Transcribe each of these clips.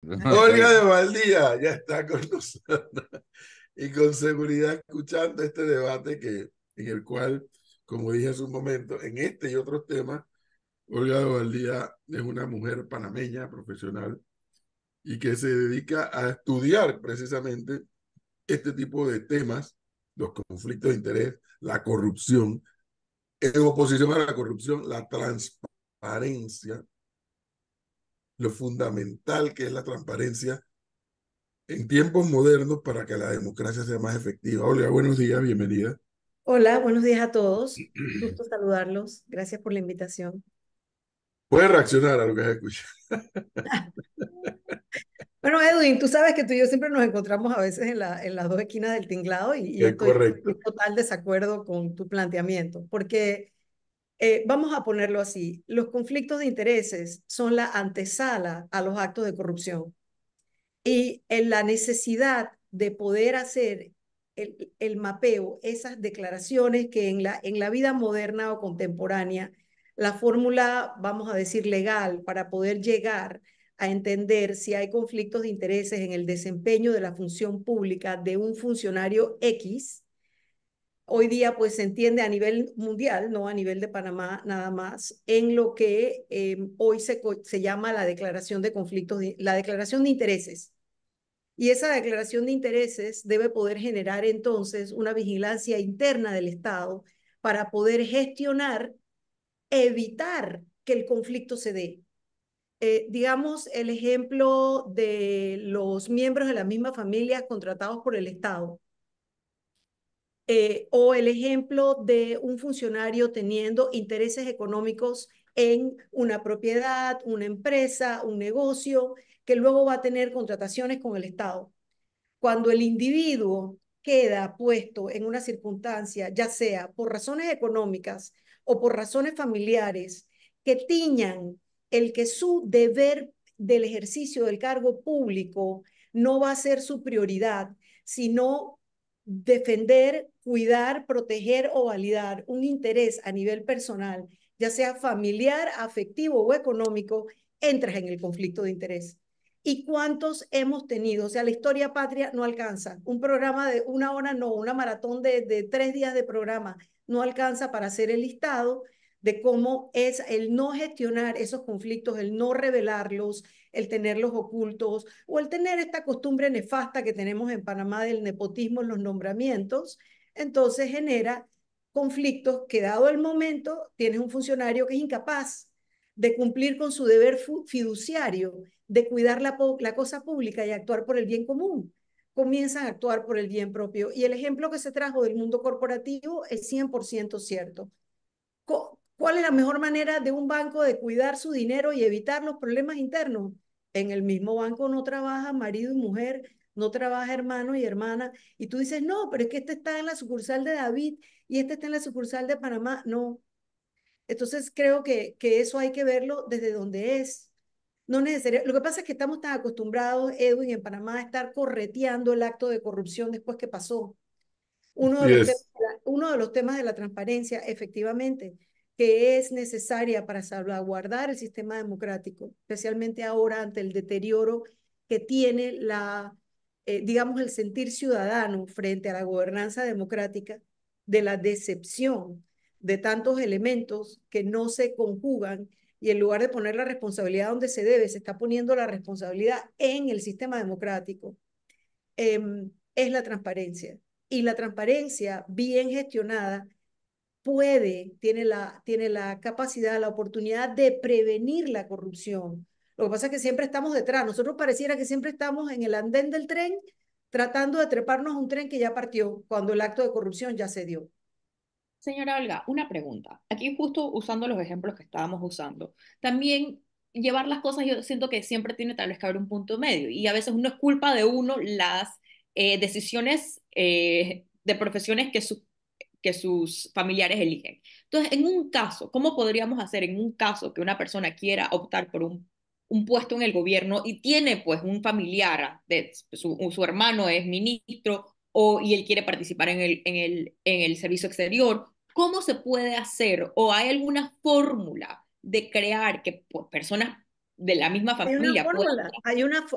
Olga de Valdía ya está con nosotros y con seguridad escuchando este debate en el cual, como dije hace un momento, en este y otros temas, Olga de Valdía es una mujer panameña profesional y que se dedica a estudiar precisamente este tipo de temas, los conflictos de interés, la corrupción, en oposición a la corrupción, la transparencia, lo fundamental que es la transparencia en tiempos modernos para que la democracia sea más efectiva. Olga, buenos días, bienvenida. Hola, buenos días a todos. Gusto saludarlos. Gracias por la invitación. Puedes reaccionar a lo que has escuchado. Bueno, Edwin, tú sabes que tú y yo siempre nos encontramos a veces en las dos esquinas del tinglado y Es estoy correcto. en total desacuerdo con tu planteamiento, porque vamos a ponerlo así, los conflictos de intereses son la antesala a los actos de corrupción y en la necesidad de poder hacer el mapeo, esas declaraciones que en la vida moderna o contemporánea, la fórmula, vamos a decir, legal para poder llegar a entender si hay conflictos de intereses en el desempeño de la función pública de un funcionario X. Hoy día, pues se entiende a nivel mundial, no a nivel de Panamá nada más, en lo que hoy se llama la declaración de conflictos, la declaración de intereses. Y esa declaración de intereses debe poder generar entonces una vigilancia interna del Estado para poder gestionar, evitar que el conflicto se dé. Digamos el ejemplo de los miembros de la misma familia contratados por el Estado, o el ejemplo de un funcionario teniendo intereses económicos en una propiedad, una empresa, un negocio, que luego va a tener contrataciones con el Estado. Cuando el individuo queda puesto en una circunstancia, ya sea por razones económicas o por razones familiares, que tiñan el que su deber del ejercicio del cargo público no va a ser su prioridad, sino defender, cuidar, proteger o validar un interés a nivel personal, ya sea familiar, afectivo o económico, entras en el conflicto de interés. ¿Y cuántos hemos tenido? O sea, la historia patria no alcanza. Un programa de una hora, no, una maratón de 3 días de programa no alcanza para hacer el listado de cómo es el no gestionar esos conflictos, el no revelarlos, el tenerlos ocultos o el tener esta costumbre nefasta que tenemos en Panamá del nepotismo en los nombramientos. Entonces genera conflictos que dado el momento tienes un funcionario que es incapaz de cumplir con su deber fiduciario de cuidar la cosa pública y actuar por el bien común. Comienzan a actuar por el bien propio. Y el ejemplo que se trajo del mundo corporativo es 100% cierto. ¿Cuál es la mejor manera de un banco de cuidar su dinero y evitar los problemas internos? En el mismo banco no trabaja marido y mujer, no trabaja hermano y hermana. Y tú dices, no, pero es que este está en la sucursal de David y este está en la sucursal de Panamá. No. Entonces creo que eso hay que verlo desde donde es. No necesario. Lo que pasa es que estamos tan acostumbrados, Edwin, en Panamá, a estar correteando el acto de corrupción después que pasó. Uno de Sí los temas, es. uno de los temas de la transparencia, efectivamente, que es necesaria para salvaguardar el sistema democrático, especialmente ahora ante el deterioro que tiene digamos, el sentir ciudadano frente a la gobernanza democrática, de la decepción de tantos elementos que no se conjugan y en lugar de poner la responsabilidad donde se debe, se está poniendo la responsabilidad en el sistema democrático, es la transparencia. Y la transparencia bien gestionada tiene la capacidad, la oportunidad de prevenir la corrupción. Lo que pasa es que siempre estamos detrás. Nosotros pareciera que siempre estamos en el andén del tren tratando de treparnos a un tren que ya partió cuando el acto de corrupción ya se dio. Señora Olga, una pregunta. Aquí justo usando los ejemplos que estábamos usando, también llevar las cosas, yo siento que siempre tiene tal vez que haber un punto medio y a veces no es culpa de uno las decisiones de profesiones que sus familiares eligen. Entonces, en un caso, ¿cómo podríamos hacer en un caso que una persona quiera optar por un puesto en el gobierno y tiene pues un familiar, su hermano es ministro y él quiere participar en el servicio exterior? ¿Cómo se puede hacer o hay alguna fórmula de crear que pues, personas de la misma Hay una familia puedan... fórmula,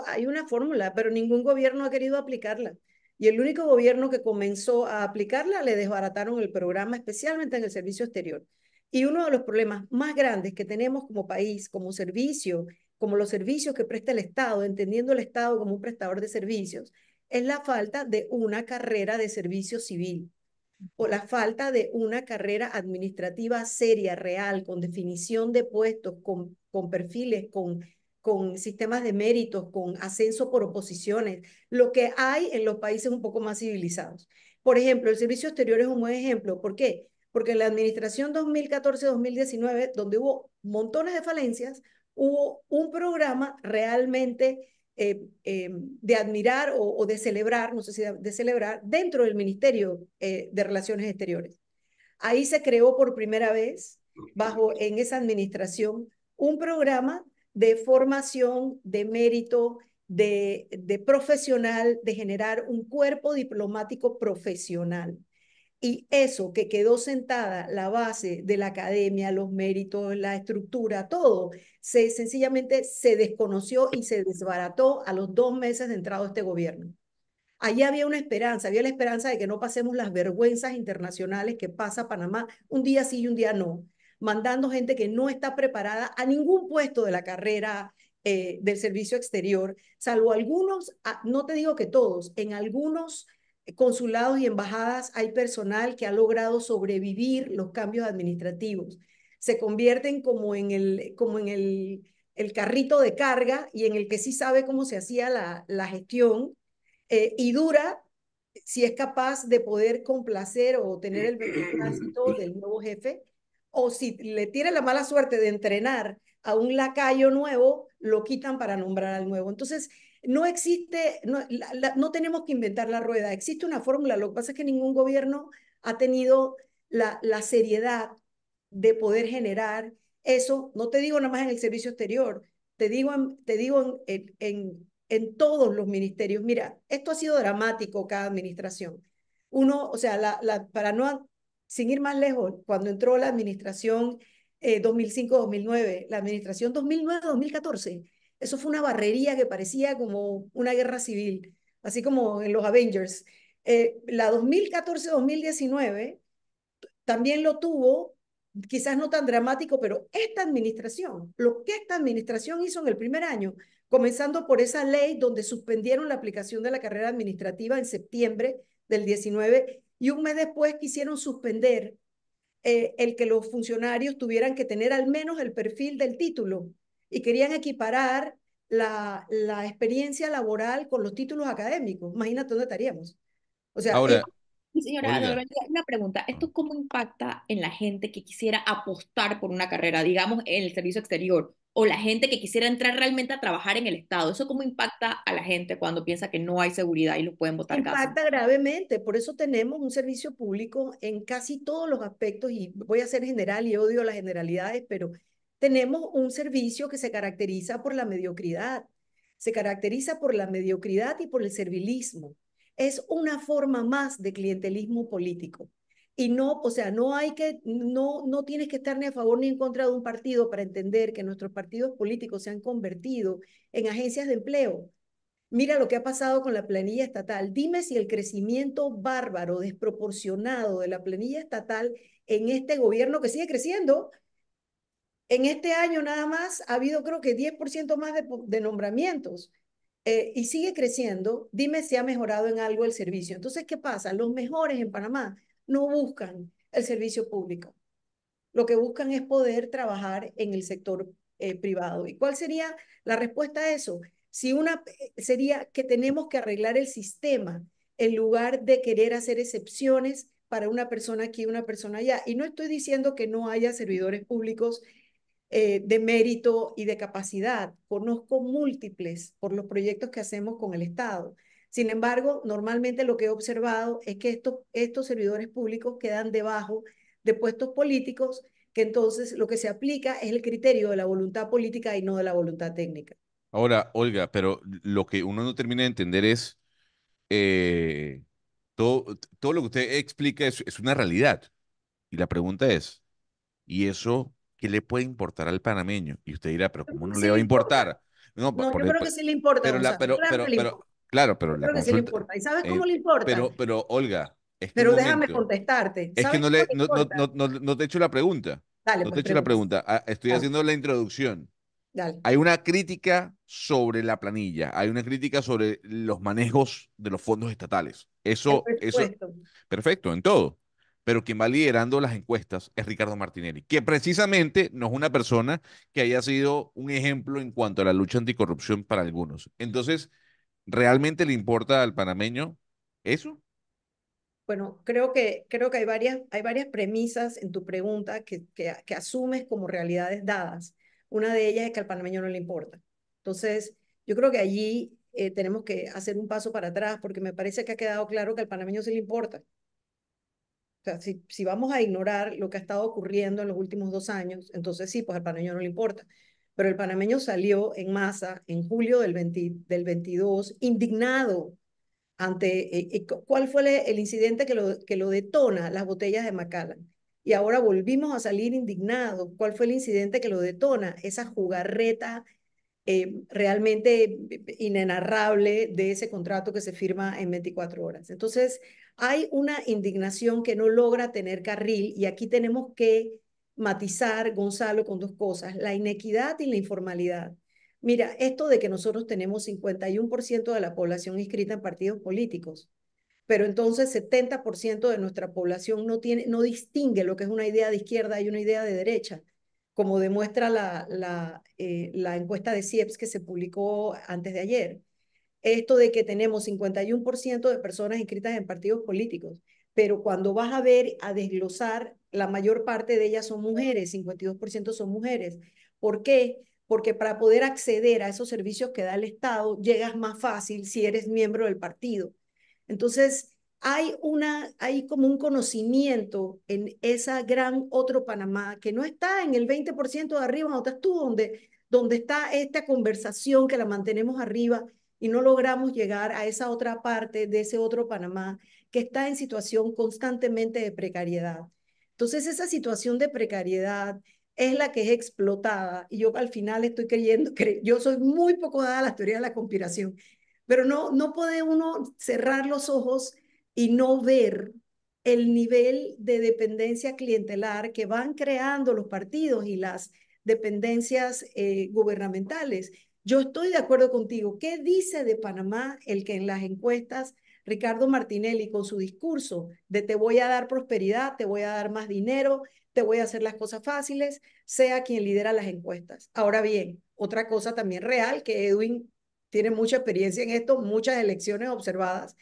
hay una fórmula, pero ningún gobierno ha querido aplicarla. Y el único gobierno que comenzó a aplicarla le desbarataron el programa, especialmente en el servicio exterior. Y uno de los problemas más grandes que tenemos como país, como servicio, como los servicios que presta el Estado, entendiendo el Estado como un prestador de servicios, es la falta de una carrera de servicio civil o la falta de una carrera administrativa seria, real, con definición de puestos, con perfiles, con sistemas de méritos, con ascenso por oposiciones, lo que hay en los países un poco más civilizados. Por ejemplo, el servicio exterior es un buen ejemplo. ¿Por qué? Porque en la administración 2014-2019, donde hubo montones de falencias, hubo un programa realmente de admirar o de celebrar, no sé si de celebrar, dentro del Ministerio de Relaciones Exteriores. Ahí se creó por primera vez, en esa administración, un programa de formación, de mérito, de profesional, de generar un cuerpo diplomático profesional. Y eso que quedó sentada, la base de la academia, los méritos, la estructura, todo, sencillamente se desconoció y se desbarató a los 2 meses de entrado este gobierno. Allí había la esperanza de que no pasemos las vergüenzas internacionales que pasa Panamá un día sí y un día no, mandando gente que no está preparada a ningún puesto de la carrera del servicio exterior, salvo algunos, no te digo que todos, en algunos consulados y embajadas hay personal que ha logrado sobrevivir los cambios administrativos. Se convierten como en el carrito de carga y en el que sí sabe cómo se hacía la gestión y dura si es capaz de poder complacer o tener el beneplácito del nuevo jefe, o si le tiene la mala suerte de entrenar a un lacayo nuevo, lo quitan para nombrar al nuevo. Entonces, no existe, no tenemos que inventar la rueda, existe una fórmula, lo que pasa es que ningún gobierno ha tenido la seriedad de poder generar eso, no te digo nada más en el servicio exterior, te digo en todos los ministerios. Mira, esto ha sido dramático cada administración. Uno, o sea, para no, sin ir más lejos, cuando entró la administración 2005-2009, la administración 2009-2014, eso fue una barrería que parecía como una guerra civil, así como en los Avengers. La 2014-2019 también lo tuvo, quizás no tan dramático, pero esta administración, lo que esta administración hizo en el primer año, comenzando por esa ley donde suspendieron la aplicación de la carrera administrativa en septiembre del 19 y un mes después quisieron suspender el que los funcionarios tuvieran que tener al menos el perfil del título y querían equiparar la experiencia laboral con los títulos académicos. Imagínate dónde estaríamos. O sea, Ahora, Y señora Olga, Norberto, una pregunta. ¿Esto cómo impacta en la gente que quisiera apostar por una carrera, digamos, en el servicio exterior, o la gente que quisiera entrar realmente a trabajar en el Estado? ¿Eso cómo impacta a la gente cuando piensa que no hay seguridad y los pueden botar casi? impacta gravemente, por eso tenemos un servicio público en casi todos los aspectos, y voy a ser general y odio las generalidades, pero tenemos un servicio que se caracteriza por la mediocridad, se caracteriza por la mediocridad y por el servilismo. Es una forma más de clientelismo político. Y no, o sea, no tienes que estar ni a favor ni en contra de un partido para entender que nuestros partidos políticos se han convertido en agencias de empleo. Mira lo que ha pasado con la planilla estatal. Dime si el crecimiento bárbaro, desproporcionado de la planilla estatal en este gobierno que sigue creciendo, en este año nada más ha habido creo que 10% más de nombramientos y sigue creciendo. Dime si ha mejorado en algo el servicio. Entonces, ¿qué pasa? Los mejores en Panamá no buscan el servicio público. Lo que buscan es poder trabajar en el sector privado. ¿Y cuál sería la respuesta a eso? Sería que tenemos que arreglar el sistema en lugar de querer hacer excepciones para una persona aquí y una persona allá. Y no estoy diciendo que no haya servidores públicos de mérito y de capacidad. Conozco múltiples por los proyectos que hacemos con el Estado. Sin embargo, normalmente lo que he observado es que estos servidores públicos quedan debajo de puestos políticos, que entonces lo que se aplica es el criterio de la voluntad política y no de la voluntad técnica. ahora, Olga, pero lo que uno no termina de entender es eh, todo lo que usted explica es una realidad. Y la pregunta es, ¿y eso ¿qué le puede importar al panameño? Y usted dirá, pero ¿cómo no le Sí va le a importa. importar? No, No, yo creo que sí le importa, Gonzalo. Claro que le importa. claro, pero Yo la creo que sí le consulta, importa. ¿Y sabes cómo eh, le importa? Olga, un Pero déjame momento. contestarte. Es que ¿Sabes cómo le importa? no te he hecho la pregunta. Dale, No te he pues hecho la pregunta. pregunta. Estoy Dale, haciendo la introducción. dale. Hay una crítica sobre la planilla, hay una crítica sobre los manejos de los fondos estatales. El Eso, presupuesto. perfecto, en todo. Pero quien va liderando las encuestas es Ricardo Martinelli, que precisamente no es una persona que haya sido un ejemplo en cuanto a la lucha anticorrupción para algunos. Entonces, ¿realmente le importa al panameño eso? Bueno, creo que hay varias premisas en tu pregunta que asumes como realidades dadas. Una de ellas es que al panameño no le importa. Entonces, yo creo que allí tenemos que hacer un paso para atrás porque me parece que ha quedado claro que al panameño sí le importa. O sea, si vamos a ignorar lo que ha estado ocurriendo en los últimos 2 años, entonces sí, pues al panameño no le importa. Pero el panameño salió en masa en julio del 22 indignado ante cuál fue el incidente que lo detona, las botellas de Macallan. Y ahora volvimos a salir indignados. ¿Cuál fue el incidente que lo detona? Esa jugarreta realmente inenarrable de ese contrato que se firma en 24 horas. Entonces, hay una indignación que no logra tener carril y aquí tenemos que matizar, Gonzalo, con dos cosas, la inequidad y la informalidad. Mira, esto de que nosotros tenemos 51% de la población inscrita en partidos políticos, pero entonces 70% de nuestra población no distingue lo que es una idea de izquierda y una idea de derecha, como demuestra la encuesta de CIEPS que se publicó antes de ayer. Esto de que tenemos 51% de personas inscritas en partidos políticos, pero cuando vas a ver, a desglosar, la mayor parte de ellas son mujeres, 52% son mujeres. ¿Por qué? Porque para poder acceder a esos servicios que da el Estado, llegas más fácil si eres miembro del partido. Entonces, hay como un conocimiento en esa gran otro Panamá que no está en el 20% de arriba, donde estás tú, donde está esta conversación que la mantenemos arriba y no logramos llegar a esa otra parte de ese otro Panamá que está en situación constantemente de precariedad. Entonces, esa situación de precariedad es la que es explotada y yo al final estoy creyendo que yo soy muy poco dada a las teorías de la conspiración, pero no puede uno cerrar los ojos y no ver el nivel de dependencia clientelar que van creando los partidos y las dependencias gubernamentales. Yo estoy de acuerdo contigo. ¿Qué dice de Panamá el que en las encuestas Ricardo Martinelli con su discurso de te voy a dar prosperidad, te voy a dar más dinero, te voy a hacer las cosas fáciles, sea quien lidera las encuestas? Ahora bien, otra cosa también real que Edwin tiene mucha experiencia en esto, muchas elecciones observadas.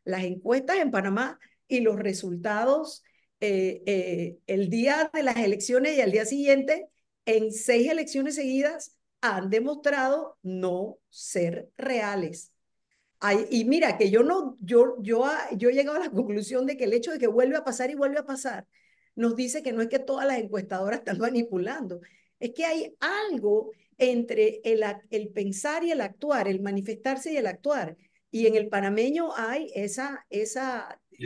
Las encuestas en Panamá y los resultados el día de las elecciones y al día siguiente, en 6 elecciones seguidas, han demostrado no ser reales. Y mira, que yo no, yo he llegado a la conclusión de que el hecho de que vuelve a pasar y vuelve a pasar, nos dice que no es que todas las encuestadoras están manipulando, es que hay algo entre el pensar y el actuar, el manifestarse y el actuar. Y en el panameño hay Y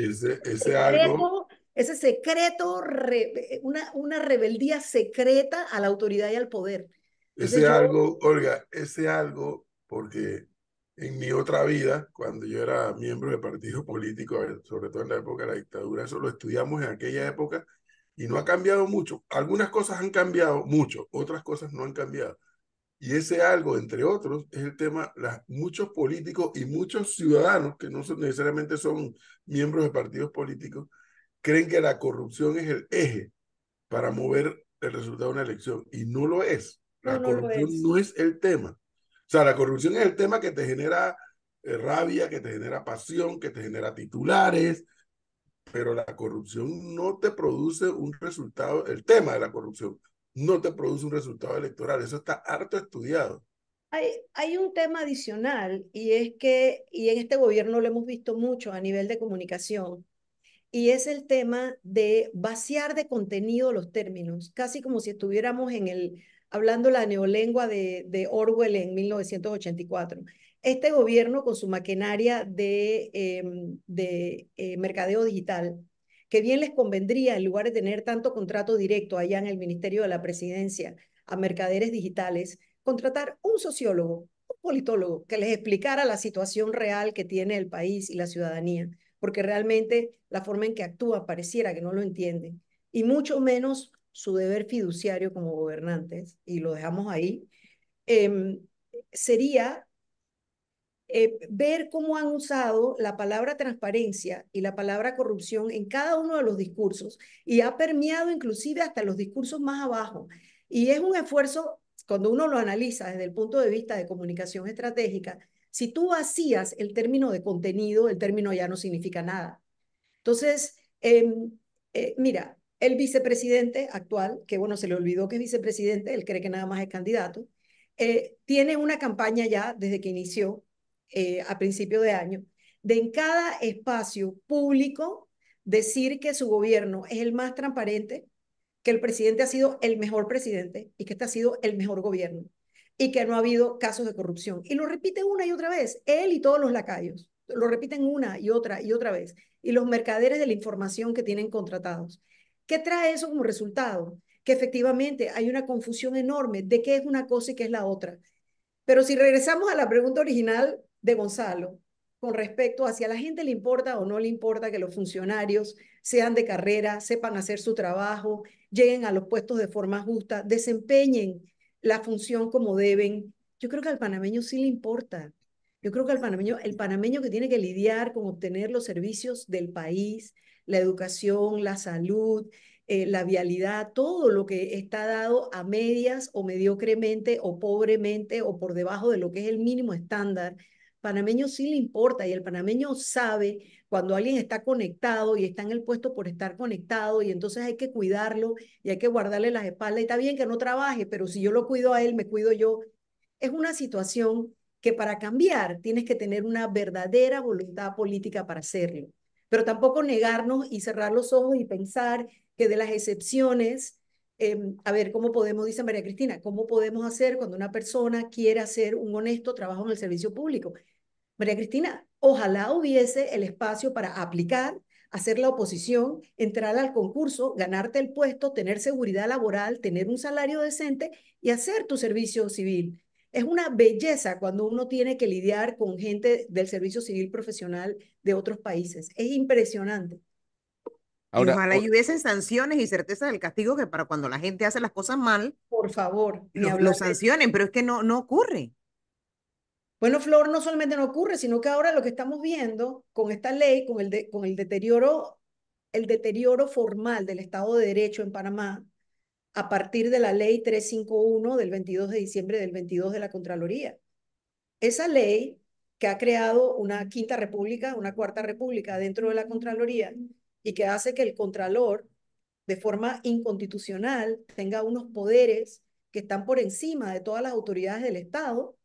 ese algo, ese secreto, una rebeldía secreta a la autoridad y al poder. Entonces ese yo, algo, Olga, ese algo, porque en mi otra vida, cuando yo era miembro de partido político, sobre todo en la época de la dictadura, eso lo estudiamos en aquella época y no ha cambiado mucho. Algunas cosas han cambiado mucho, otras cosas no han cambiado. Y ese algo, entre otros, es el tema, muchos políticos y muchos ciudadanos que no son, necesariamente son miembros de partidos políticos, creen que la corrupción es el eje para mover el resultado de una elección y no lo es. no, La no lo corrupción es. no es el tema. O sea, la corrupción es el tema que te genera rabia, que te genera pasión, que te genera titulares, pero la corrupción no te produce un resultado, el tema de la corrupción no te produce un resultado electoral. Eso está harto estudiado. Hay un tema adicional y es que, y en este gobierno lo hemos visto mucho a nivel de comunicación, y es el tema de vaciar de contenido los términos, casi como si estuviéramos hablando la neolengua de Orwell en 1984. Este gobierno con su maquinaria de mercadeo digital que bien les convendría, en lugar de tener tanto contrato directo allá en el Ministerio de la Presidencia, a mercaderes digitales, contratar un sociólogo, un politólogo, que les explicara la situación real que tiene el país y la ciudadanía, porque realmente la forma en que actúa pareciera que no lo entienden, y mucho menos su deber fiduciario como gobernantes, y lo dejamos ahí, sería ver cómo han usado la palabra transparencia y la palabra corrupción en cada uno de los discursos y ha permeado inclusive hasta los discursos más abajo. Y es un esfuerzo, cuando uno lo analiza desde el punto de vista de comunicación estratégica, si tú vacías el término de contenido, el término ya no significa nada. Entonces, mira, el vicepresidente actual, que bueno, se le olvidó que es vicepresidente, él cree que nada más es candidato, tiene una campaña ya desde que inició a principio de año, de en cada espacio público decir que su gobierno es el más transparente, que el presidente ha sido el mejor presidente y que este ha sido el mejor gobierno y que no ha habido casos de corrupción. Y lo repite una y otra vez, él y todos los lacayos, lo repiten una y otra vez, y los mercaderes de la información que tienen contratados. ¿Qué trae eso como resultado? Que efectivamente hay una confusión enorme de qué es una cosa y qué es la otra. Pero si regresamos a la pregunta original de Gonzalo, con respecto a si a la gente le importa o no le importa que los funcionarios sean de carrera, sepan hacer su trabajo, lleguen a los puestos de forma justa, desempeñen la función como deben, yo creo que al panameño sí le importa. Yo creo que el panameño que tiene que lidiar con obtener los servicios del país, la educación, la salud, la vialidad, todo lo que está dado a medias o mediocremente o pobremente o por debajo de lo que es el mínimo estándar, panameño sí le importa y el panameño sabe cuando alguien está conectado y está en el puesto por estar conectado y entonces hay que cuidarlo y hay que guardarle las espaldas y está bien que no trabaje, pero si yo lo cuido a él, me cuido yo. Es una situación que para cambiar tienes que tener una verdadera voluntad política para hacerlo, pero tampoco negarnos y cerrar los ojos y pensar que de las excepciones, a ver, ¿cómo podemos, dice María Cristina, cómo podemos hacer cuando una persona quiere hacer un honesto trabajo en el servicio público? María Cristina, ojalá hubiese el espacio para aplicar, hacer la oposición, entrar al concurso, ganarte el puesto, tener seguridad laboral, tener un salario decente y hacer tu servicio civil. Es una belleza cuando uno tiene que lidiar con gente del servicio civil profesional de otros países. Es impresionante. Y Ahora, ojalá y hubiesen sanciones y certeza del castigo que para cuando la gente hace las cosas mal, Por favor, ni lo hablar de... sancionen, pero es que no ocurre. Bueno, Flor, no solamente no ocurre, sino que ahora lo que estamos viendo con esta ley, con el deterioro formal del Estado de Derecho en Panamá, a partir de la ley 351 del 22 de diciembre del 22 de la Contraloría. Esa ley que ha creado una quinta república, una cuarta república dentro de la Contraloría y que hace que el Contralor, de forma inconstitucional, tenga unos poderes que están por encima de todas las autoridades del Estado,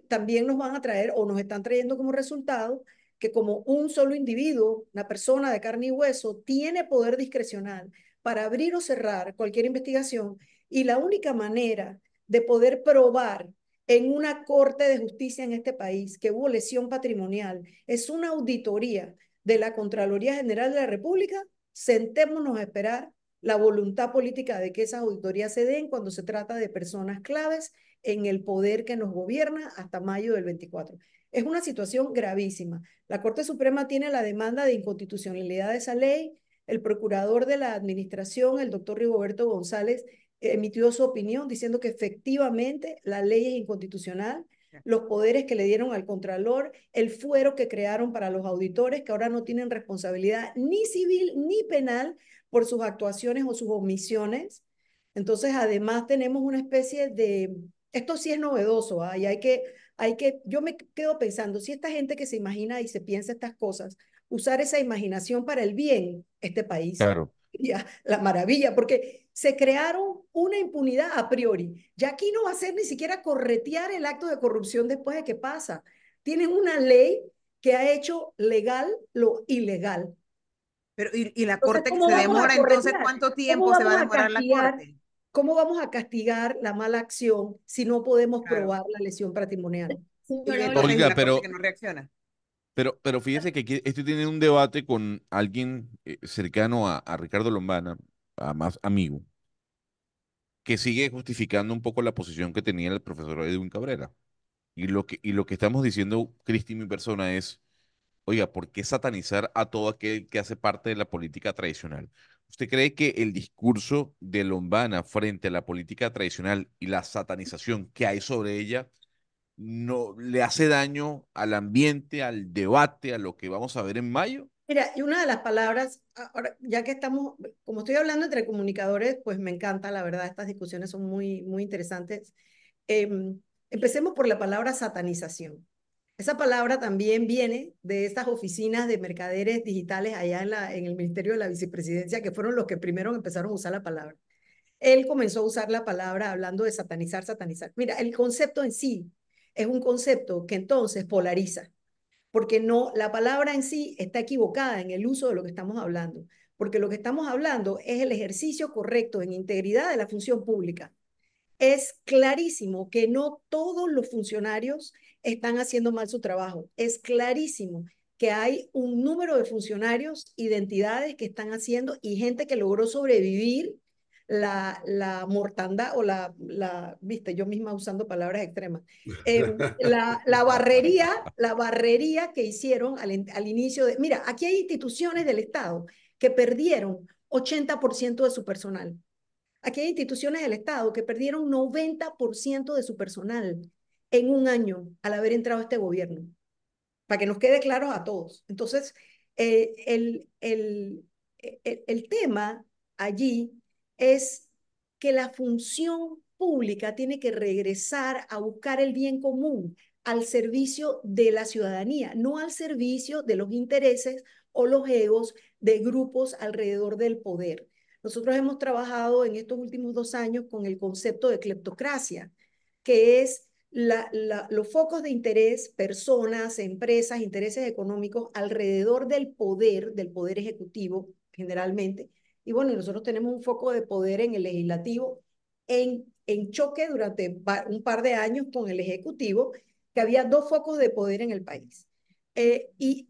también nos van a traer o nos están trayendo como resultado que como un solo individuo, una persona de carne y hueso, tiene poder discrecional para abrir o cerrar cualquier investigación y la única manera de poder probar en una corte de justicia en este país que hubo lesión patrimonial es una auditoría de la Contraloría General de la República, sentémonos a esperar la voluntad política de que esas auditorías se den cuando se trata de personas claves en el poder que nos gobierna hasta mayo del 24. Es una situación gravísima. La Corte Suprema tiene la demanda de inconstitucionalidad de esa ley. El procurador de la administración, el doctor Rigoberto González, emitió su opinión diciendo que efectivamente la ley es inconstitucional, los poderes que le dieron al Contralor, el fuero que crearon para los auditores, que ahora no tienen responsabilidad ni civil ni penal por sus actuaciones o sus omisiones. Entonces, además tenemos una especie de, esto sí es novedoso, ¿eh? Y yo me quedo pensando, si esta gente que se imagina y se piensa estas cosas, usar esa imaginación para el bien, este país claro. sería la maravilla, porque se crearon una impunidad a priori. Ya aquí no va a ser ni siquiera corretear el acto de corrupción después de que pasa. Tienen una ley que ha hecho legal lo ilegal. Pero, y la Entonces, corte que ¿cómo se vamos a demora, entonces, corretear? ¿cuánto ¿Cómo tiempo se va vamos a a demorar la castigar? corte? ¿Cómo vamos a castigar la mala acción si no podemos Claro. probar la lesión patrimonial? Y Señora entonces, ¿y Olga, Oiga, la corte pero que no reacciona? Pero fíjese que aquí estoy teniendo un debate con alguien cercano a Ricardo Lombana, a más amigo, que sigue justificando un poco la posición que tenía el profesor Edwin Cabrera. Y lo que estamos diciendo, Cristi, mi persona, es, oiga, ¿por qué satanizar a todo aquel que hace parte de la política tradicional? ¿Usted cree que el discurso de Lombana frente a la política tradicional y la satanización que hay sobre ella no le hace daño al ambiente, al debate, a lo que vamos a ver en mayo? Mira, y una de las palabras, ahora, ya que estamos, como estoy hablando entre comunicadores, pues me encanta, la verdad, estas discusiones son muy, muy interesantes. Empecemos por la palabra satanización. Esa palabra también viene de estas oficinas de mercaderes digitales allá en el Ministerio de la Vicepresidencia, que fueron los que primero empezaron a usar la palabra. Él comenzó a usar la palabra hablando de satanizar, satanizar. Mira, el concepto en sí es un concepto que entonces polariza, porque no, la palabra en sí está equivocada en el uso de lo que estamos hablando, porque lo que estamos hablando es el ejercicio correcto en integridad de la función pública. Es clarísimo que no todos los funcionarios están haciendo mal su trabajo. Es clarísimo que hay un número de funcionarios, identidades que están haciendo y gente que logró sobrevivir la mortandad o viste, yo misma usando palabras extremas, la barrería que hicieron al inicio de, mira, aquí hay instituciones del Estado que perdieron 80% de su personal. Aquí hay instituciones del Estado que perdieron 90% de su personal en un año al haber entrado este gobierno, para que nos quede claro a todos. Entonces, eh, el, el, el tema allí es que la función pública tiene que regresar a buscar el bien común al servicio de la ciudadanía, no al servicio de los intereses o los egos de grupos alrededor del poder. Nosotros hemos trabajado en estos últimos 2 años con el concepto de cleptocracia, que es los focos de interés, personas, empresas, intereses económicos alrededor del poder ejecutivo generalmente. Y bueno, nosotros tenemos un foco de poder en el legislativo en choque durante un par de años con el ejecutivo, que había dos focos de poder en el país. Y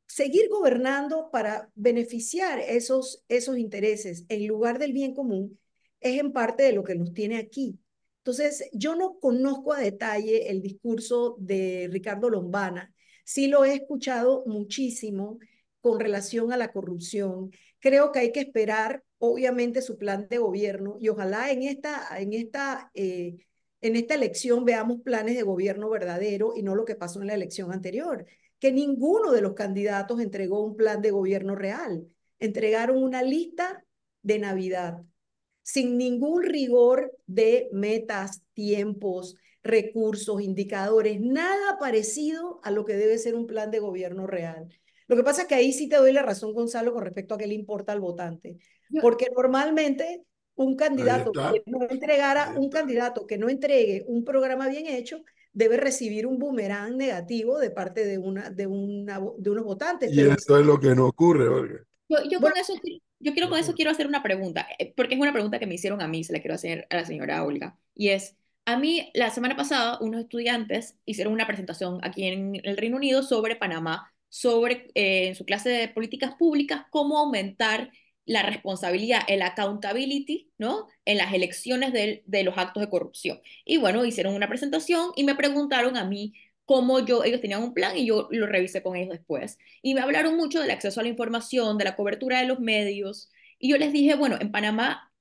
seguir gobernando para beneficiar esos intereses en lugar del bien común es en parte de lo que nos tiene aquí. Entonces, yo no conozco a detalle el discurso de Ricardo Lombana, sí lo he escuchado muchísimo con relación a la corrupción. Creo que hay que esperar, obviamente, su plan de gobierno y ojalá en esta elección veamos planes de gobierno verdadero y no lo que pasó en la elección anterior, que ninguno de los candidatos entregó un plan de gobierno real. Entregaron una lista de Navidad sin ningún rigor de metas, tiempos, recursos, indicadores, nada parecido a lo que debe ser un plan de gobierno real. Lo que pasa es que ahí sí te doy la razón, Gonzalo, con respecto a qué le importa al votante, Yo, porque normalmente Ahí está, ahí un está. candidato que no entregue un programa bien hecho debe recibir un boomerang negativo de parte de unos votantes, Y pero eso es lo que no ocurre, Olga. yo con bueno, eso, yo quiero No con eso ocurre. quiero hacer una pregunta, porque es una pregunta que me hicieron a mí, se la quiero hacer a la señora Olga. Y es, a mí la semana pasada unos estudiantes hicieron una presentación aquí en el Reino Unido sobre Panamá, sobre en su clase de políticas públicas, cómo aumentar la responsabilidad, el accountability, ¿no? En las elecciones de los actos de corrupción. Y bueno, hicieron una presentación y me preguntaron a mí cómo ellos tenían un plan y yo lo revisé con ellos después. Y me hablaron mucho del acceso a la información, de la cobertura de los medios. Y yo les dije, bueno, en Panamá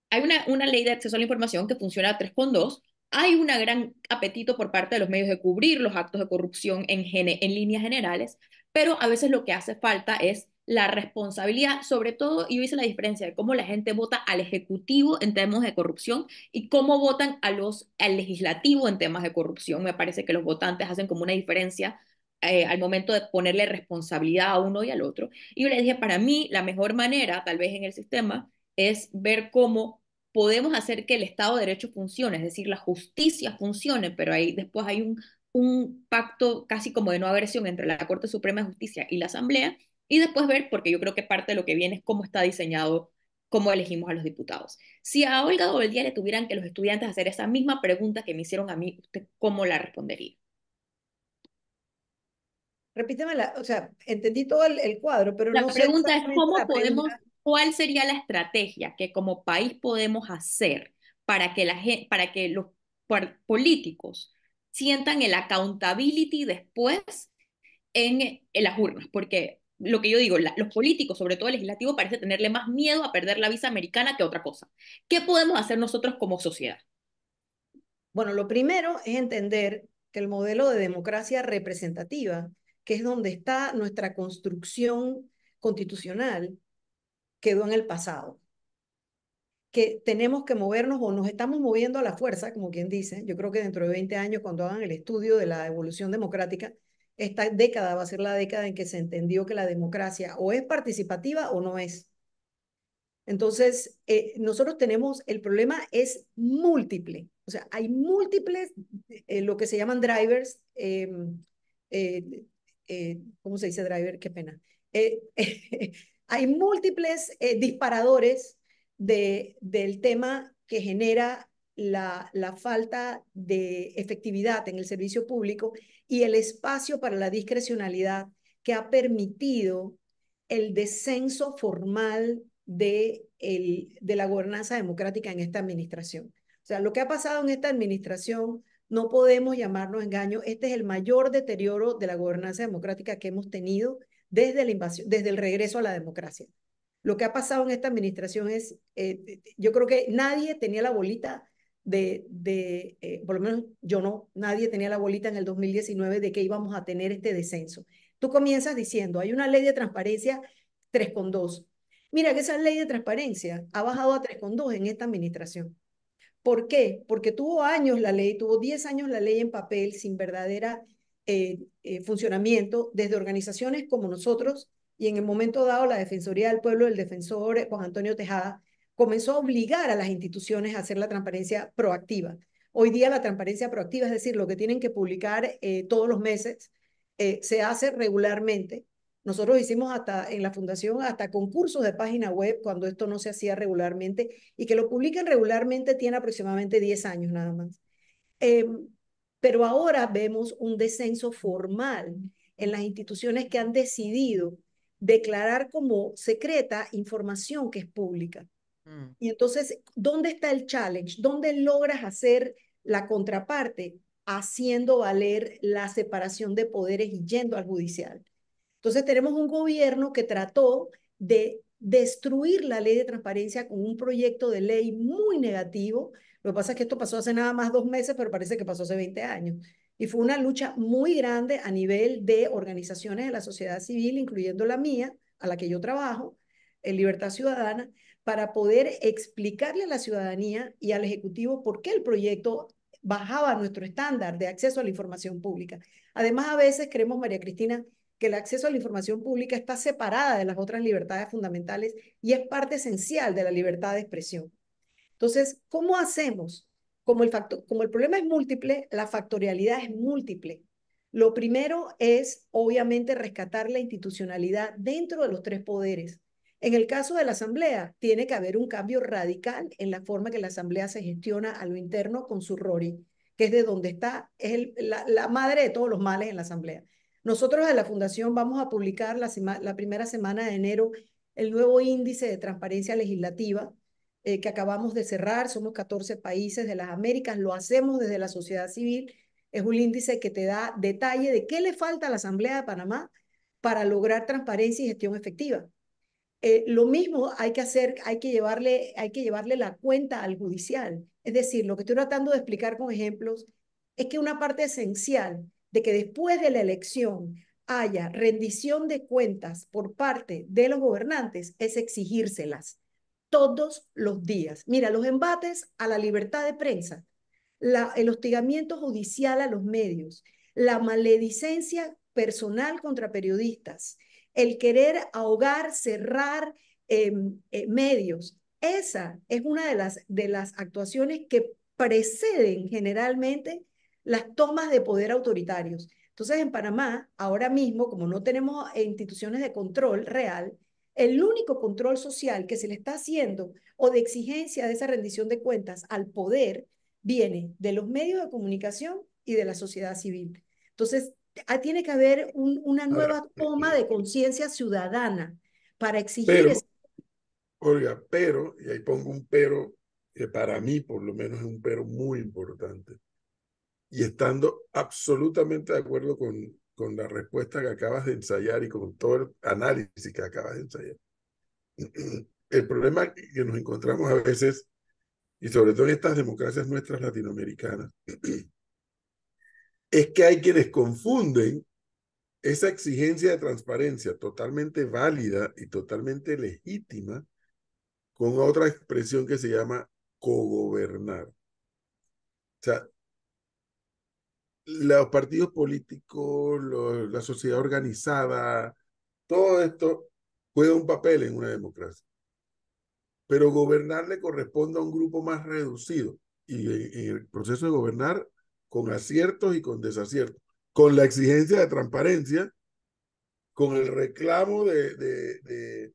hay una ley de acceso a la información que funciona 3 con 2. Hay un gran apetito por parte de los medios de cubrir los actos de corrupción en líneas generales, pero a veces lo que hace falta es la responsabilidad, sobre todo, y yo hice la diferencia de cómo la gente vota al Ejecutivo en temas de corrupción y cómo votan al Legislativo en temas de corrupción. Me parece que los votantes hacen como una diferencia al momento de ponerle responsabilidad a uno y al otro. Y yo le dije, para mí, la mejor manera, tal vez en el sistema, es ver cómo podemos hacer que el Estado de Derecho funcione, es decir, la justicia funcione, pero ahí después hay un pacto casi como de no agresión entre la Corte Suprema de Justicia y la Asamblea, y después ver, porque yo creo que parte de lo que viene es cómo está diseñado, cómo elegimos a los diputados. Si a Olga Doboldia le tuvieran que los estudiantes hacer esa misma pregunta que me hicieron a mí, ¿usted cómo la respondería? Repíteme o sea, entendí todo el cuadro, pero La no sé pregunta es exactamente cómo la podemos, pregunta. cuál sería la estrategia que como país podemos hacer para que para que los políticos sientan el accountability después en las urnas, porque lo que yo digo, los políticos, sobre todo el legislativo, parece tenerle más miedo a perder la visa americana que otra cosa. ¿Qué podemos hacer nosotros como sociedad? Bueno, lo primero es entender que el modelo de democracia representativa, que es donde está nuestra construcción constitucional, quedó en el pasado. Que tenemos que movernos o nos estamos moviendo a la fuerza, como quien dice. Yo creo que dentro de 20 años, cuando hagan el estudio de la evolución democrática, esta década va a ser la década en que se entendió que la democracia o es participativa o no es. Entonces, nosotros tenemos, el problema es múltiple, o sea, hay múltiples, lo que se llaman drivers, ¿cómo se dice driver? Qué pena. Hay múltiples disparadores del tema que genera la falta de efectividad en el servicio público y el espacio para la discrecionalidad que ha permitido el descenso formal de la gobernanza democrática en esta administración. O sea, lo que ha pasado en esta administración no podemos llamarnos engaño. Este es el mayor deterioro de la gobernanza democrática que hemos tenido desde la invasión, desde el regreso a la democracia. Lo que ha pasado en esta administración es, yo creo que nadie tenía la bolita por lo menos yo no, nadie tenía la bolita en el 2019 de que íbamos a tener este descenso. Tú comienzas diciendo, hay una ley de transparencia 3,2. Mira que esa ley de transparencia ha bajado a 3,2 en esta administración. ¿Por qué? Porque tuvo años la ley, tuvo 10 años la ley en papel sin verdadera funcionamiento desde organizaciones como nosotros y en el momento dado la Defensoría del Pueblo, el defensor Juan Antonio Tejada, comenzó a obligar a las instituciones a hacer la transparencia proactiva. Hoy día la transparencia proactiva, es decir, lo que tienen que publicar todos los meses, se hace regularmente. Nosotros hicimos hasta en la fundación hasta concursos de página web cuando esto no se hacía regularmente y que lo publiquen regularmente tiene aproximadamente 10 años nada más. Eh, pero ahora vemos un descenso formal en las instituciones que han decidido declarar como secreta información que es pública. Y entonces, ¿dónde está el challenge? ¿Dónde logras hacer la contraparte? Haciendo valer la separación de poderes y yendo al judicial. Entonces tenemos un gobierno que trató de destruir la ley de transparencia con un proyecto de ley muy negativo. Lo que pasa es que esto pasó hace nada más 2 meses, pero parece que pasó hace 20 años. Y fue una lucha muy grande a nivel de organizaciones de la sociedad civil, incluyendo la mía, a la que yo trabajo, en Libertad Ciudadana, para poder explicarle a la ciudadanía y al Ejecutivo por qué el proyecto bajaba nuestro estándar de acceso a la información pública. Además, a veces creemos, María Cristina, que el acceso a la información pública está separada de las otras libertades fundamentales y es parte esencial de la libertad de expresión. Entonces, ¿cómo hacemos? Como el problema es múltiple, la factorialidad es múltiple. Lo primero es, obviamente, rescatar la institucionalidad dentro de los tres poderes. En el caso de la Asamblea, tiene que haber un cambio radical en la forma que la Asamblea se gestiona a lo interno con su RORI, que es de donde está, es la madre de todos los males en la Asamblea. Nosotros de la Fundación vamos a publicar la primera semana de enero el nuevo índice de transparencia legislativa que acabamos de cerrar. Somos 14 países de las Américas, lo hacemos desde la sociedad civil. Es un índice que te da detalle de qué le falta a la Asamblea de Panamá para lograr transparencia y gestión efectiva. Lo mismo hay que hacer, hay que llevarle la cuenta al judicial. Es decir, lo que estoy tratando de explicar con ejemplos es que una parte esencial de que después de la elección haya rendición de cuentas por parte de los gobernantes es exigírselas todos los días. Mira, los embates a la libertad de prensa, el hostigamiento judicial a los medios, la maledicencia personal contra periodistas, el querer ahogar, cerrar medios. Esa es una de las actuaciones que preceden generalmente las tomas de poder autoritarios. Entonces, en Panamá, ahora mismo, como no tenemos instituciones de control real, el único control social que se le está haciendo o de exigencia de esa rendición de cuentas al poder viene de los medios de comunicación y de la sociedad civil. Entonces, tiene que haber una Ahora, nueva toma de conciencia ciudadana para exigir pero, Olga, pero, y ahí pongo un pero que para mí por lo menos es un pero muy importante, y estando absolutamente de acuerdo con la respuesta que acabas de ensayar y con todo el análisis que acabas de ensayar. El problema que nos encontramos a veces, y sobre todo en estas democracias nuestras latinoamericanas, es que hay quienes confunden esa exigencia de transparencia totalmente válida y totalmente legítima con otra expresión que se llama cogobernar. O sea, los partidos políticos, la sociedad organizada, todo esto juega un papel en una democracia. Pero gobernar le corresponde a un grupo más reducido. Y en el proceso de gobernar, con aciertos y con desaciertos, con la exigencia de transparencia, con el reclamo del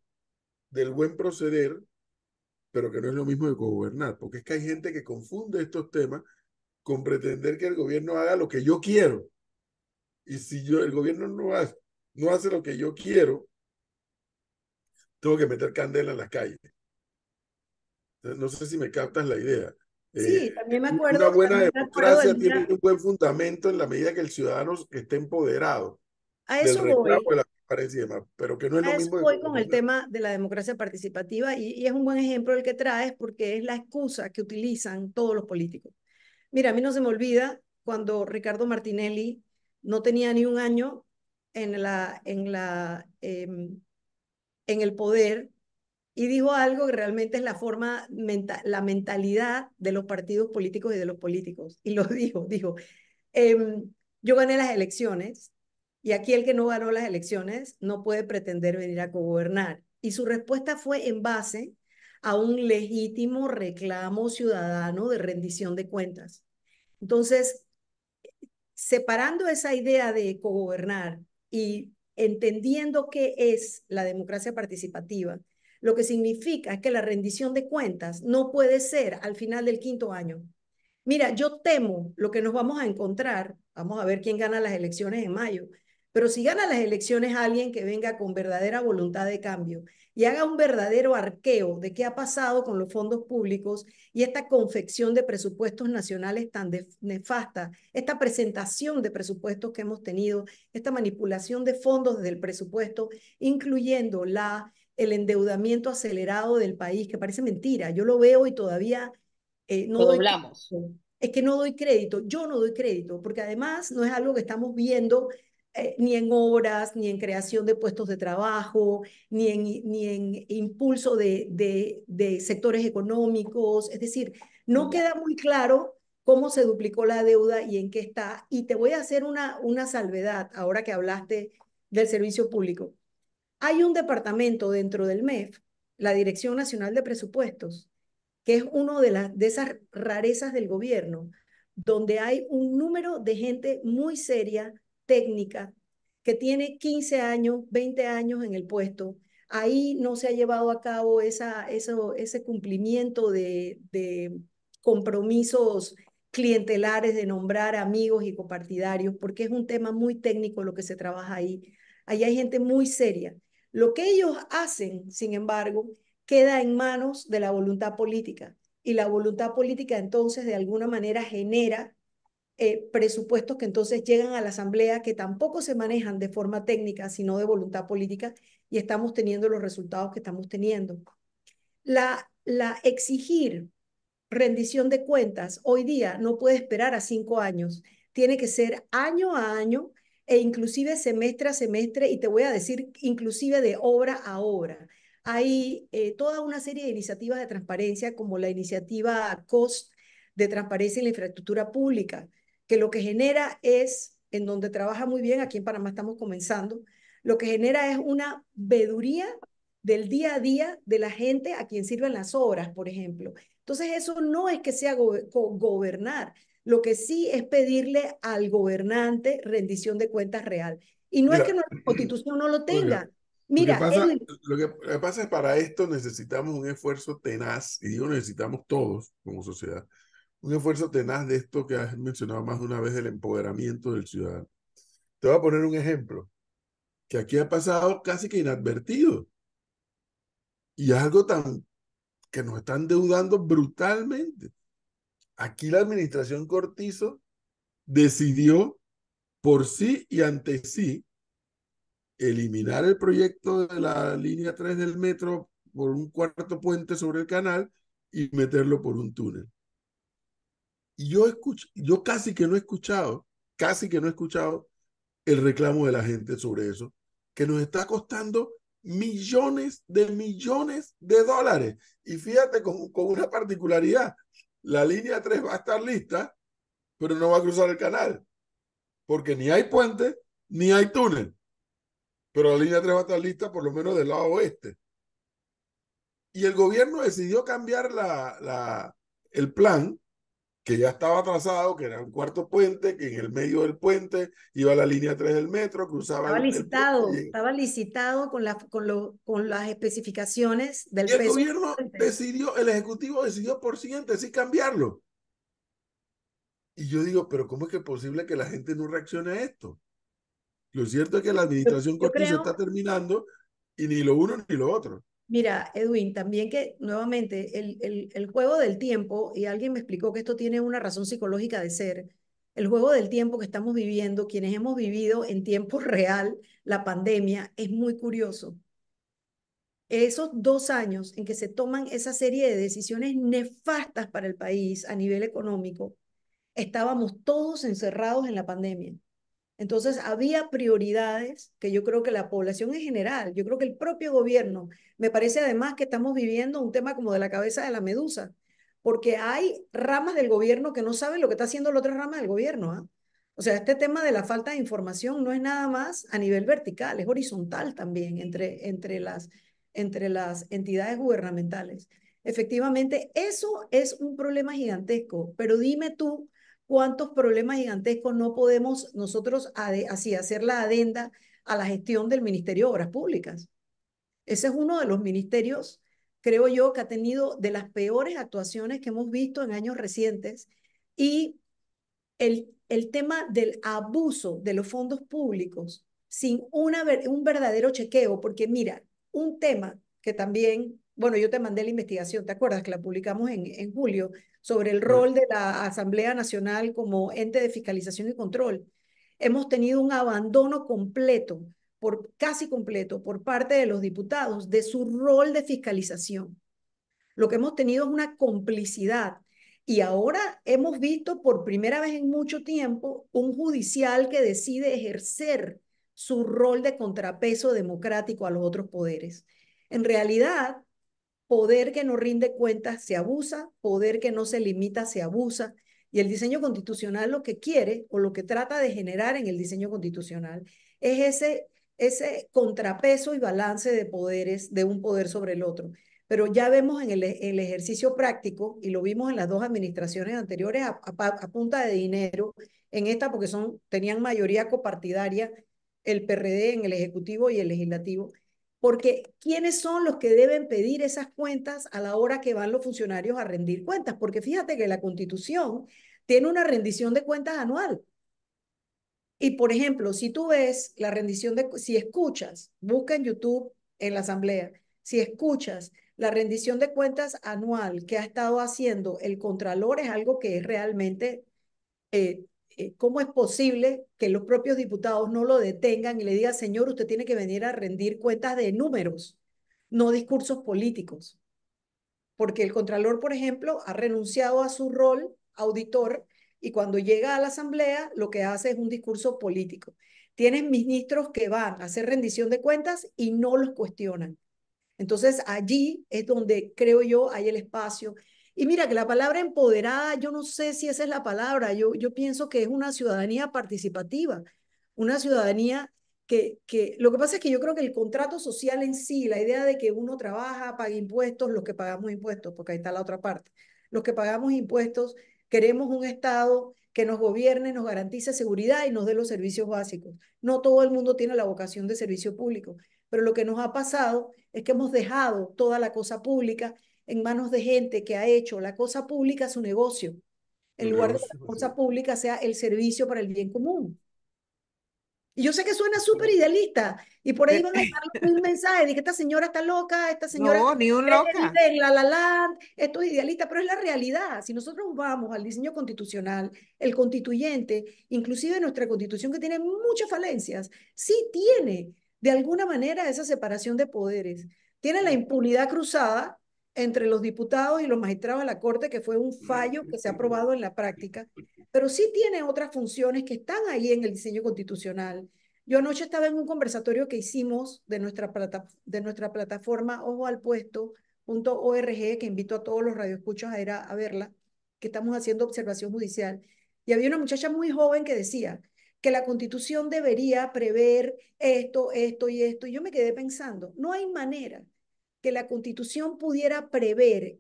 buen proceder, pero que no es lo mismo que gobernar, porque es que hay gente que confunde estos temas con pretender que el gobierno haga lo que yo quiero. Y si el gobierno no hace lo que yo quiero, tengo que meter candela en las calles. No sé si me captas la idea. sí, Una buena también me acuerdo democracia del tiene día, un buen fundamento en la medida que el ciudadano esté empoderado a del eso reclamo, voy. de la transparencia y demás, pero que no es lo A eso mismo que voy con el gobernar. tema de la democracia participativa y es un buen ejemplo el que traes porque es la excusa que utilizan todos los políticos. Mira, a mí no se me olvida cuando Ricardo Martinelli no tenía ni un año en el poder y dijo algo que realmente es la mentalidad de los partidos políticos y de los políticos. Y lo dijo, yo gané las elecciones y aquí el que no ganó las elecciones no puede pretender venir a gobernar. Y su respuesta fue en base a un legítimo reclamo ciudadano de rendición de cuentas. Entonces, separando esa idea de cogobernar y entendiendo qué es la democracia participativa, lo que significa es que la rendición de cuentas no puede ser al final del quinto año. Mira, yo temo lo que nos vamos a encontrar, vamos a ver quién gana las elecciones en mayo, pero si gana las elecciones alguien que venga con verdadera voluntad de cambio y haga un verdadero arqueo de qué ha pasado con los fondos públicos y esta confección de presupuestos nacionales tan nefasta, esta presentación de presupuestos que hemos tenido, esta manipulación de fondos desde el presupuesto, incluyendo el endeudamiento acelerado del país, que parece mentira. Yo lo veo y todavía no Lo doy doblamos. crédito. Es que no doy crédito, yo no doy crédito, porque además no es algo que estamos viendo ni en obras, ni en creación de puestos de trabajo, ni en impulso de sectores económicos. Es decir, no Ya. queda muy claro cómo se duplicó la deuda y en qué está. Y te voy a hacer una salvedad ahora que hablaste del servicio público. Hay un departamento dentro del MEF, la Dirección Nacional de Presupuestos, que es una de esas rarezas del gobierno, donde hay un número de gente muy seria, técnica, que tiene 15 años, 20 años en el puesto. Ahí no se ha llevado a cabo ese cumplimiento de compromisos clientelares de nombrar amigos y copartidarios, porque es un tema muy técnico lo que se trabaja ahí. Ahí hay gente muy seria. Lo que ellos hacen, sin embargo, queda en manos de la voluntad política. Y la voluntad política entonces de alguna manera genera presupuestos que entonces llegan a la Asamblea que tampoco se manejan de forma técnica, sino de voluntad política, y estamos teniendo los resultados que estamos teniendo. La exigir rendición de cuentas hoy día no puede esperar a 5 años, tiene que ser año a año e inclusive semestre a semestre y te voy a decir inclusive de obra a obra. Hay toda una serie de iniciativas de transparencia como la iniciativa COST de transparencia en la infraestructura pública, que lo que genera es, en donde trabaja muy bien, aquí en Panamá estamos comenzando, lo que genera es una veeduría del día a día de la gente a quien sirven las obras, por ejemplo. Entonces, eso no es que sea gobernar, lo que sí es pedirle al gobernante rendición de cuentas real. Y no es que Mira, nuestra constitución no lo Olga, tenga. Mira, Edwin, lo que pasa es para esto necesitamos un esfuerzo tenaz, y digo necesitamos todos como sociedad, un esfuerzo tenaz de esto que has mencionado más de una vez, del empoderamiento del ciudadano. Te voy a poner un ejemplo que aquí ha pasado casi que inadvertido y es algo tan que nos están deudando brutalmente. Aquí la administración Cortizo decidió por sí y ante sí eliminar el proyecto de la línea 3 del metro por un cuarto puente sobre el canal y meterlo por un túnel. Y yo casi que no he escuchado el reclamo de la gente sobre eso, que nos está costando millones de dólares. Y fíjate con una particularidad, la línea 3 va a estar lista, pero no va a cruzar el canal, porque ni hay puente, ni hay túnel, pero la línea 3 va a estar lista por lo menos del lado oeste. Y el gobierno decidió cambiar el plan que ya estaba trazado, que era un cuarto puente, que en el medio del puente iba la línea 3 del metro, cruzaba el puente. Estaba licitado con las especificaciones del Y el peso. gobierno decidió, el ejecutivo decidió por siguiente, sí cambiarlo. Y yo digo, pero ¿cómo es que es posible que la gente no reaccione a esto? Lo cierto es que la administración Yo Cortizo creo, está terminando y ni lo uno ni lo otro. mira, Edwin, también que nuevamente el juego del tiempo, y alguien me explicó que esto tiene una razón psicológica de ser, el juego del tiempo que estamos viviendo, quienes hemos vivido en tiempo real la pandemia, es muy curioso. Esos 2 años en que se toman esa serie de decisiones nefastas para el país a nivel económico, estábamos todos encerrados en la pandemia. Entonces, había prioridades que yo creo que la población en general, yo creo que el propio gobierno, me parece además que estamos viviendo un tema como de la cabeza de la medusa, porque hay ramas del gobierno que no saben lo que está haciendo la otra rama del gobierno, ¿ah? O sea, este tema de la falta de información no es nada más a nivel vertical, es horizontal también entre las entidades gubernamentales. Efectivamente, eso es un problema gigantesco, pero dime tú cuántos problemas gigantescos no podemos nosotros así hacer la adenda a la gestión del Ministerio de Obras Públicas. Ese es uno de los ministerios, creo yo, que ha tenido de las peores actuaciones que hemos visto en años recientes y el tema del abuso de los fondos públicos sin un verdadero chequeo, porque mira, un tema que también, bueno, yo te mandé la investigación, ¿te acuerdas que la publicamos en julio sobre el rol de la Asamblea Nacional como ente de fiscalización y control? Hemos tenido un abandono completo, casi completo, por parte de los diputados de su rol de fiscalización. Lo que hemos tenido es una complicidad. Y ahora hemos visto por primera vez en mucho tiempo un judicial que decide ejercer su rol de contrapeso democrático a los otros poderes. En realidad, poder que no rinde cuentas se abusa, poder que no se limita se abusa. Y el diseño constitucional lo que quiere o lo que trata de generar en el diseño constitucional es ese contrapeso y balance de poderes de un poder sobre el otro. Pero ya vemos en el ejercicio práctico, y lo vimos en las dos administraciones anteriores a punta de dinero, en esta porque tenían mayoría copartidaria el PRD en el Ejecutivo y el Legislativo, porque ¿quiénes son los que deben pedir esas cuentas a la hora que van los funcionarios a rendir cuentas? Porque fíjate que la Constitución tiene una rendición de cuentas anual. Y por ejemplo, si tú ves si escuchas, busca en YouTube en la Asamblea, si escuchas la rendición de cuentas anual que ha estado haciendo el Contralor, es algo que es realmente ¿cómo es posible que los propios diputados no lo detengan y le digan, señor, usted tiene que venir a rendir cuentas de números, no discursos políticos? Porque el Contralor, por ejemplo, ha renunciado a su rol auditor y cuando llega a la Asamblea lo que hace es un discurso político. Tienes ministros que van a hacer rendición de cuentas y no los cuestionan. Entonces allí es donde creo yo hay el espacio. Y mira que la palabra empoderada, yo no sé si esa es la palabra, yo pienso que es una ciudadanía participativa, una ciudadanía lo que pasa es que yo creo que el contrato social en sí, la idea de que uno trabaja, paga impuestos, los que pagamos impuestos, porque ahí está la otra parte, los que pagamos impuestos, queremos un Estado que nos gobierne, nos garantice seguridad y nos dé los servicios básicos. No todo el mundo tiene la vocación de servicio público, pero lo que nos ha pasado es que hemos dejado toda la cosa pública en manos de gente que ha hecho la cosa pública su negocio, en Un lugar de que la negocio, cosa sí. pública sea el servicio para el bien común. Y yo sé que suena súper idealista, y por ahí van a estar un mensaje de que esta señora está loca, esta señora No, ni un loca. vive en La La Land, esto es idealista, pero es la realidad. Si nosotros vamos al diseño constitucional, el constituyente, inclusive nuestra constitución que tiene muchas falencias, sí tiene de alguna manera esa separación de poderes. Tiene la impunidad cruzada entre los diputados y los magistrados de la Corte, que fue un fallo que se ha aprobado en la práctica, pero sí tiene otras funciones que están ahí en el diseño constitucional. Yo anoche estaba en un conversatorio que hicimos de nuestra plataforma Ojo al Puesto.org, que invito a todos los radioescuchos a ir a verla, que estamos haciendo observación judicial. Y había una muchacha muy joven que decía que la Constitución debería prever esto, esto y esto. Y yo me quedé pensando, no hay manera que la Constitución pudiera prever,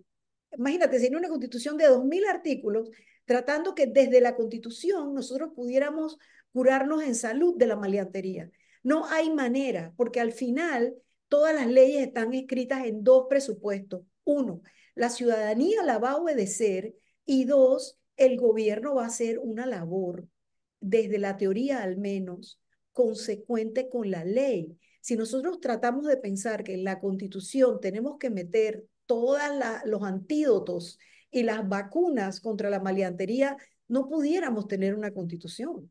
imagínate, si en una Constitución de 2000 artículos, tratando que desde la Constitución nosotros pudiéramos curarnos en salud de la maleantería. No hay manera, porque al final todas las leyes están escritas en dos presupuestos. Uno, la ciudadanía la va a obedecer, y dos, el gobierno va a hacer una labor, desde la teoría al menos, consecuente con la ley. Si nosotros tratamos de pensar que en la Constitución tenemos que meter todos los antídotos y las vacunas contra la maleantería, no pudiéramos tener una Constitución.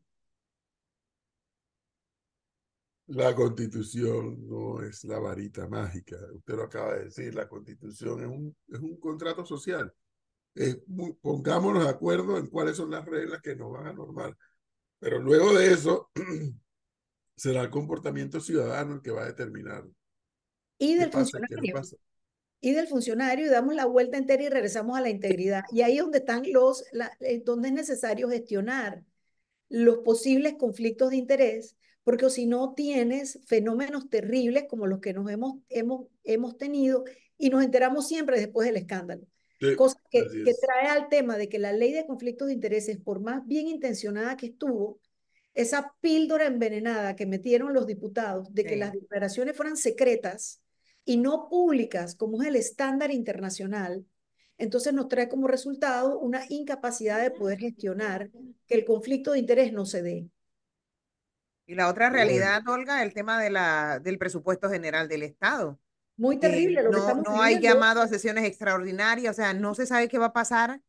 La Constitución no es la varita mágica. Usted lo acaba de decir, la Constitución es un contrato social. Pongámonos de acuerdo en cuáles son las reglas que nos van a normar. Pero luego de eso, será el comportamiento ciudadano el que va a determinar Y qué del pasa y qué no funcionario. pasa. Y del funcionario, y damos la vuelta entera y regresamos a la integridad. Y ahí es donde están donde es necesario gestionar los posibles conflictos de interés, porque si no tienes fenómenos terribles como los que nos hemos tenido, y nos enteramos siempre después del escándalo. Sí, Cosa así que es. trae al tema de que la ley de conflictos de intereses, por más bien intencionada que estuvo, esa píldora envenenada que metieron los diputados de que las Sí. declaraciones fueran secretas y no públicas, como es el estándar internacional, entonces nos trae como resultado una incapacidad de poder gestionar que el conflicto de interés no se dé. Y la otra Bueno, realidad, Olga, el tema de del presupuesto general del Estado, Muy que terrible lo que no, estamos no hay viviendo, llamado a sesiones extraordinarias, o sea, no se sabe qué va a pasar.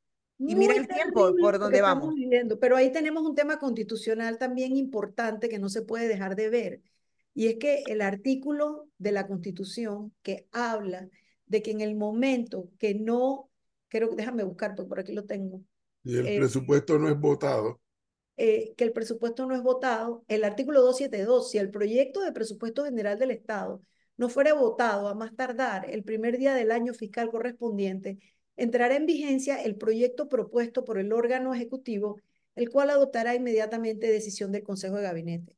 Y mira muy el tiempo terrible por lo que donde estamos vamos. viviendo, pero ahí tenemos un tema constitucional también importante que no se puede dejar de ver, y es que el artículo de la Constitución que habla de que en el momento que no, creo, déjame buscar, porque por aquí lo tengo, si el eh, presupuesto no es votado, que el presupuesto no es votado, el artículo 272, si el proyecto de presupuesto general del Estado no fuera votado a más tardar el primer día del año fiscal correspondiente, entrará en vigencia el proyecto propuesto por el órgano ejecutivo, el cual adoptará inmediatamente decisión del Consejo de Gabinete.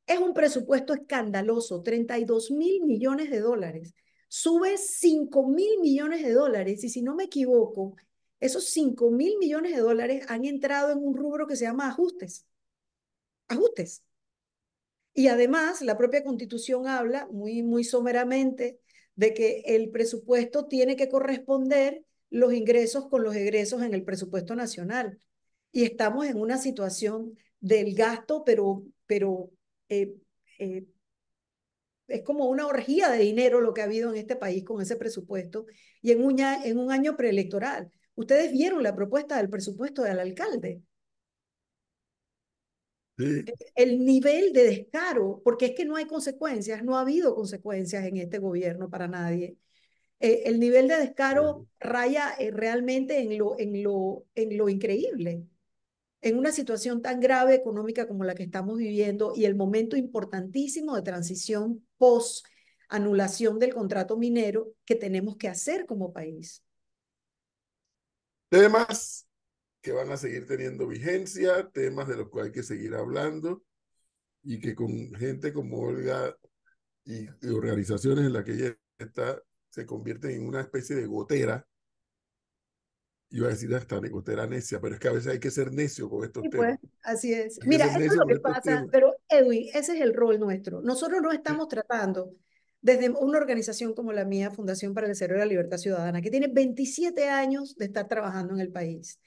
Es un presupuesto escandaloso, 32.000 millones de dólares. Sube 5.000 millones de dólares, y si no me equivoco, esos 5.000 millones de dólares han entrado en un rubro que se llama ajustes. Ajustes. Y además, la propia Constitución habla muy someramente de que el presupuesto tiene que corresponder los ingresos con los egresos en el presupuesto nacional. Y estamos en una situación del gasto, pero eh, eh, es como una orgía de dinero lo que ha habido en este país con ese presupuesto, y en un año preelectoral. Ustedes vieron la propuesta del presupuesto del alcalde, sí, el nivel de descaro, porque es que no hay consecuencias, no ha habido consecuencias en este gobierno para nadie. El nivel de descaro raya realmente en lo increíble, en una situación tan grave económica como la que estamos viviendo, y el momento importantísimo de transición post anulación del contrato minero que tenemos que hacer como país. temas que van a seguir teniendo vigencia, temas de los cuales hay que seguir hablando y que con gente como Olga y organizaciones en las que ella está, se convierten en una especie de gotera. Iba a decir hasta de gotera necia, pero es que a veces hay que ser necio con estos Y temas. pues, así es. Hay que Mira, ser eso es necio lo con que estos pasa, temas. pero Edwin, ese es el rol nuestro. Nosotros no Sí, estamos tratando, desde una organización como la mía, Fundación para el Desarrollo de la Libertad Ciudadana, que tiene 27 años de estar trabajando en el país.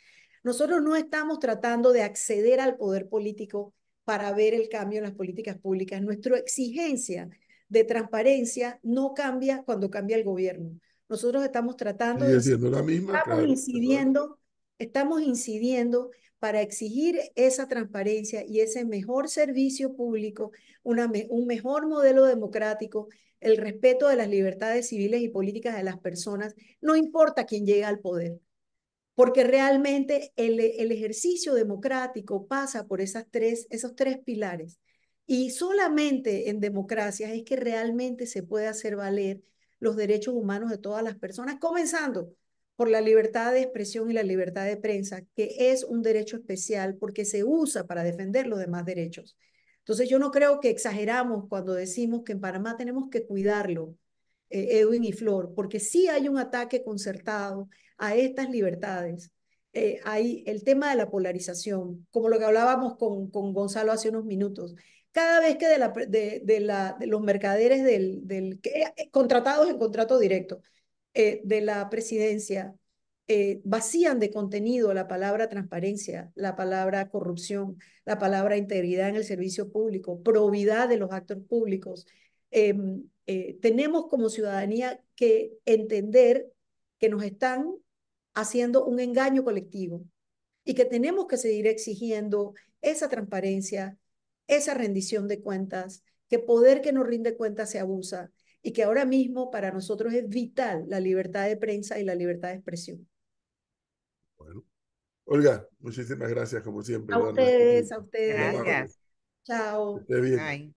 Nosotros no estamos tratando de acceder al poder político para ver el cambio en las políticas públicas. Nuestra exigencia de transparencia no cambia cuando cambia el gobierno. Nosotros estamos tratando Sigue siendo la misma, estamos claro. estamos incidiendo para exigir esa transparencia y ese mejor servicio público, un mejor modelo democrático, el respeto de las libertades civiles y políticas de las personas, no importa quién llega al poder, porque realmente el ejercicio democrático pasa por esos tres pilares. Y solamente en democracia es que realmente se puede hacer valer los derechos humanos de todas las personas, comenzando por la libertad de expresión y la libertad de prensa, que es un derecho especial porque se usa para defender los demás derechos. Entonces yo no creo que exageramos cuando decimos que en Panamá tenemos que cuidarlo, Edwin y Flor, porque sí hay un ataque concertado a estas libertades. Hay el tema de la polarización, como lo que hablábamos con Gonzalo hace unos minutos. Cada vez que de los mercaderes contratados en contrato directo de la presidencia vacían de contenido la palabra transparencia, la palabra corrupción, la palabra integridad en el servicio público, probidad de los actos públicos, tenemos como ciudadanía que entender que nos están haciendo un engaño colectivo y que tenemos que seguir exigiendo esa transparencia, esa rendición de cuentas, que poder que no rinde cuentas se abusa y que ahora mismo para nosotros es vital la libertad de prensa y la libertad de expresión. Bueno, Olga, muchísimas gracias como siempre. A Dando este ustedes, tiempo. a ustedes. Muy amable. Gracias. Chao. Que esté bien. Bye.